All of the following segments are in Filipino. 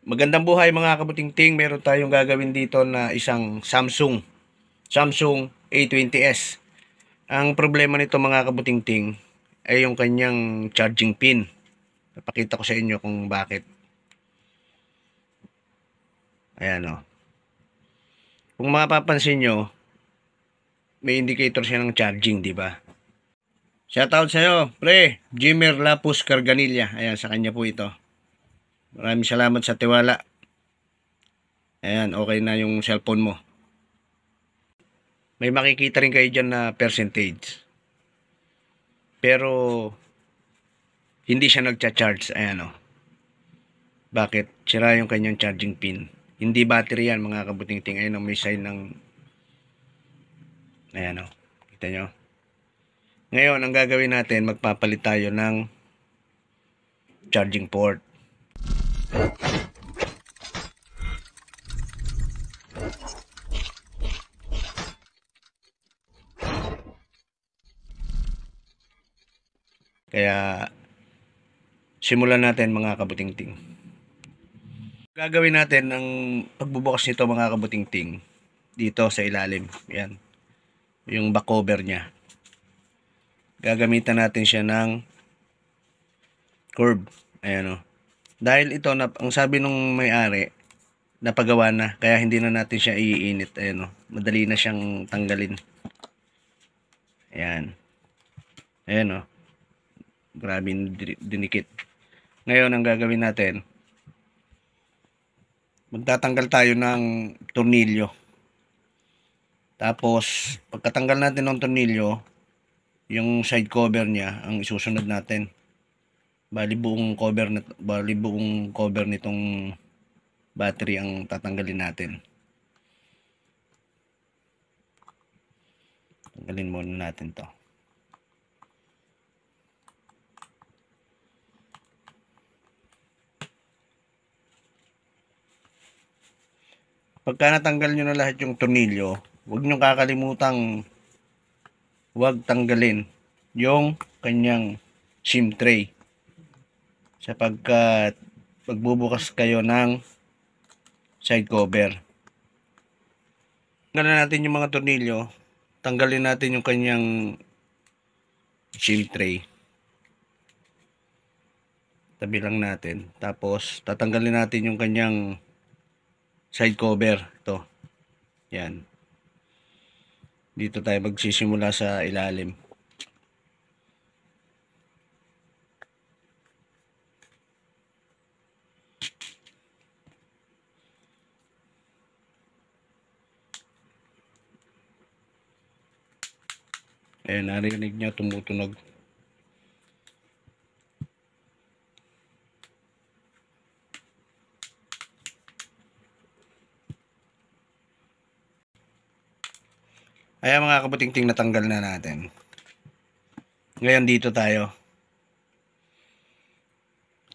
Magandang buhay mga kabutingting. Meron tayong gagawin dito na isang Samsung A20s. Ang problema nito mga kabutingting ay yung kanyang charging pin. Papakita ko sa inyo kung bakit. Ayan o. Kung mapapansin nyo, may indicator siya ng charging, di ba? Shoutout sa'yo, pre. Jimmer Lapus Carganilla. Ayan, sa kanya po ito. Maraming salamat sa tiwala. Ayan, okay na yung cellphone mo. May makikita rin kayo dyan na percentage. Pero, hindi siya nagcha-charge. Ayan o. Bakit? Sira yung kanyang charging pin. Hindi battery yan mga kabutingting. Ayan o, may sign ng... Ayan o. Kita nyo? Ngayon, ang gagawin natin, magpapalit tayo ng charging port. Kaya, simulan natin mga kabutingting. Gagawin natin ang pagbubukas nito mga kabutingting dito sa ilalim. Yan. Yung back cover niya. Gagamitan natin siya ng curve. Ayan o. Dahil ito, ang sabi nung may-ari, napagawa na. Kaya hindi na natin siya iinit. Ayan o. Madali na siyang tanggalin. Ayan. Ayan o. Grabe dinikit. Ngayon, ang gagawin natin, magtatanggal tayo ng tornilyo. Tapos, pagkatanggal natin ng tornilyo, yung side cover niya, ang isusunod natin. Bali buong cover nitong battery ang tatanggalin natin. Tanggalin muna natin to. Pagka natanggal nyo na lahat yung tornilyo, huwag nyo kakalimutang huwag tanggalin yung kanyang SIM tray. Sapagkat magbubukas kayo ng side cover. Tanggalin natin yung mga tornilyo. Tanggalin natin yung kanyang SIM tray. Tabi lang natin. Tapos tatanggalin natin yung kanyang side cover. Ito. Yan. Dito tayo magsisimula sa ilalim. Ayan, narinig nyo tumutunog. Ayan mga kabutingting, natanggal na natin. Ngayon dito tayo.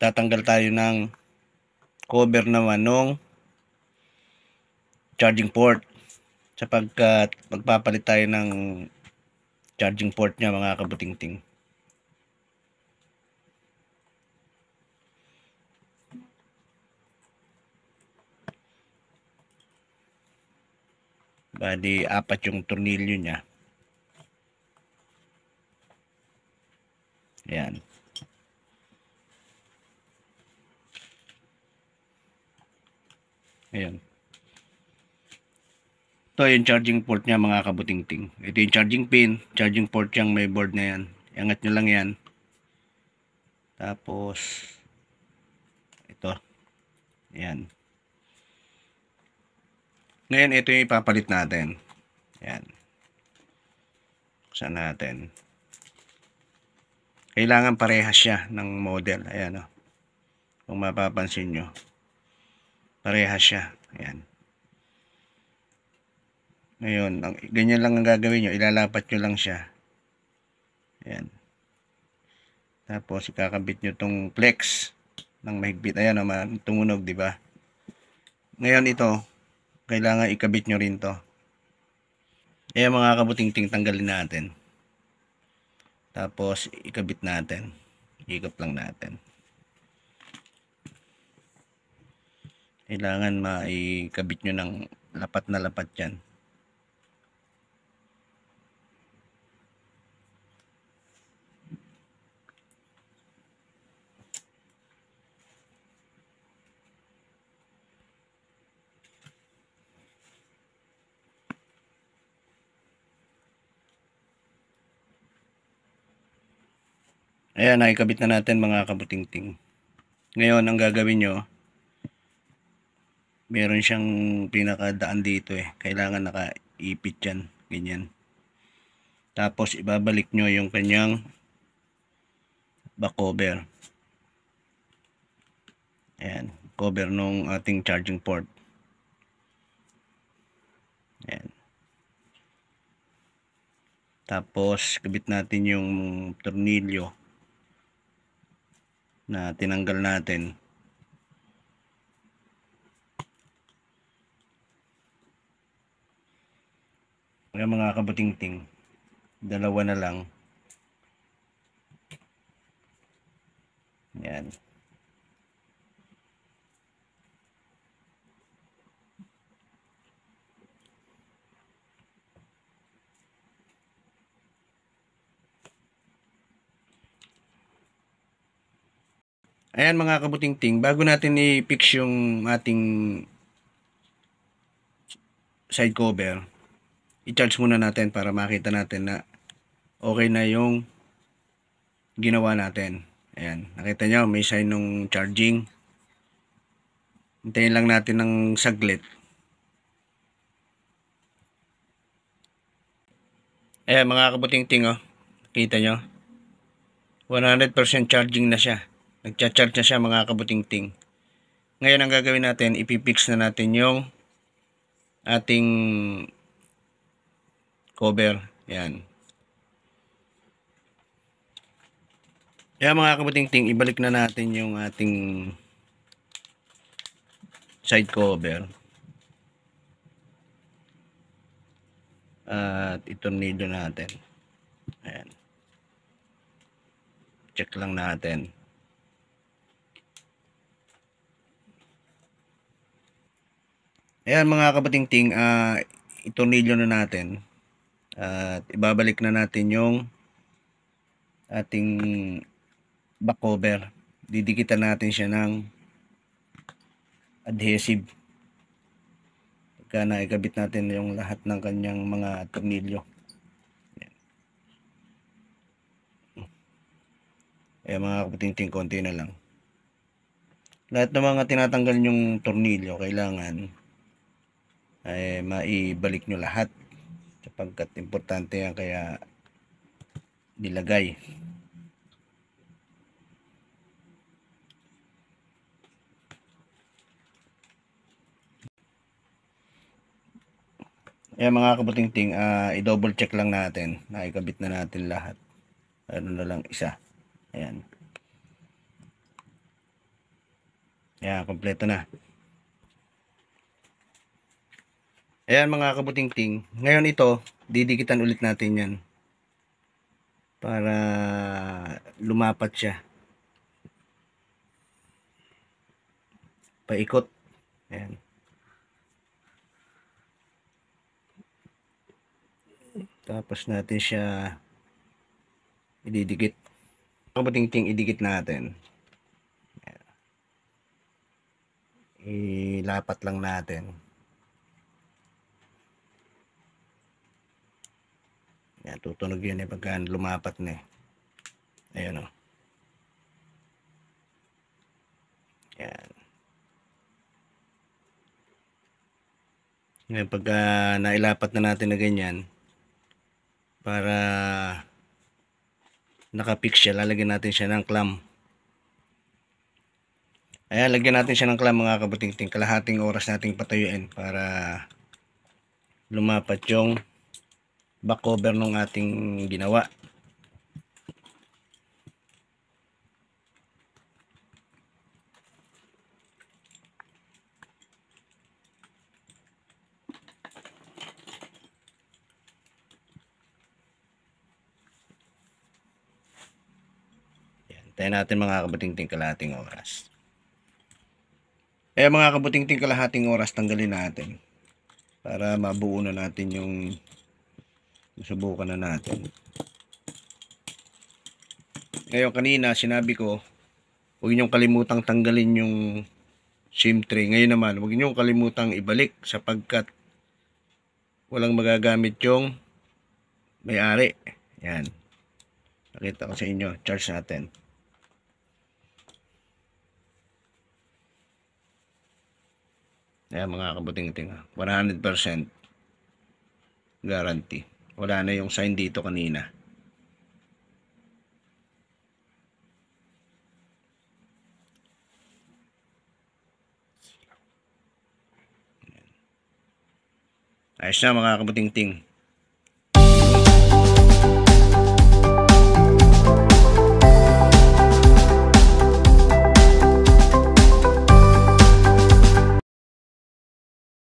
Tatanggal tayo ng cover naman ng charging port. Sapagkat magpapalit tayo ng charging port niya mga kabutingting. Bali, 4 yung tornilyo niya. Ayan. Ayan. Ito yung charging port niya mga kabutingting. Ito yung charging pin, charging port yung may board na yan. Iangat nyo lang yan. Tapos, ito. Ayan. Ngayon, ito yung ipapalit natin. Ayan. Buksan natin. Kailangan parehas siya ng model. Ayan o. Kung mapapansin nyo. Parehas siya. Ayan. Ngayon, ganyan lang ang gagawin nyo. Ilalapat nyo lang siya. Ayan. Tapos, ikakabit nyo tong flex ng mahigpit. Ayan o, tumunog, diba? Ngayon, ito, kailangan ikabit nyo rin to. Ayan mga kabutingting, tanggalin natin. Tapos, ikabit natin. Ikap lang natin. Kailangan maikabit nyo ng lapat na lapat yan. Ayan, nakikabit na natin mga kabutingting. Ngayon, ang gagawin nyo, meron siyang pinakadaan dito eh. Kailangan nakaipit yan. Ganyan. Tapos, ibabalik nyo yung kanyang back cover. Ayan. Cover nung ating charging port. Ayan. Tapos, kabit natin yung tornilyo na tinanggal natin. Kaya mga kabutingting, dalawa na lang. Yan. Ayan mga kabutingting, bago natin i-fix yung ating side cover, i-charge muna natin para makita natin na okay na yung ginawa natin. Ayan, nakita nyo may sign nung charging. Hintayin lang natin ng saglit. Ayan mga kabutingting, oh, kita nyo 100% charging na siya. Nagcha-charge na siya mga kabutingting. Ngayon ang gagawin natin, ipipix na natin yung ating cover. Yan. Kaya mga kabutingting, ibalik na natin yung ating side cover. At itornilyo natin. Ayan. Check lang natin. Ayan mga kabutingting, itornilyo na natin. At ibabalik na natin yung ating back cover. Didikitan natin siya ng adhesive. Pagka naikabit natin yung lahat ng kanyang mga tornilyo. Ayan mga kabutingting, konti na lang. Lahat ng mga tinatanggal yung tornilyo, kailangan ay maibalik nyo lahat. Sapagkat importante yan, kaya nilagay. Ayan mga kabutingting, i-double check lang natin. Naikabit na natin lahat. Ano na lang isa. Ayan. Ayan, kompleto na. Ayan mga kabutingting. Ngayon ito, didikitan ulit natin yan. Para lumapat siya. Paikot. Ayan. Tapos natin siya ididikit. Kabutingting, idikit natin. Ayan. Ilapat lang natin. Yan, tutunog yun pagka lumapat na eh. Ayan o. Yan. Ngayon pagka nailapat na natin na ganyan, para nakapix siya, lalagyan natin siya ng clamp. Ayan, lagyan natin siya ng clamp mga kabutingting. Kalahating oras nating patuyuin para lumapat yung back cover ng ating ginawa. Tayo natin mga kabutingting kalahating oras. Kaya mga kabuting-ting, kalahating oras tanggalin natin para mabuo na natin yung subukan na natin. Ngayon, kanina sinabi ko huwag niyong kalimutang tanggalin yung SIM tray. Ngayon naman, huwag niyong kalimutang ibalik sapagkat walang magagamit yung may-ari. Yan. Nakita ko sa inyo. Charge natin. Ayan mga kabuting-ting. 100% guarantee. Wala na yung sign dito kanina. Ayos na mga kabuting-ting.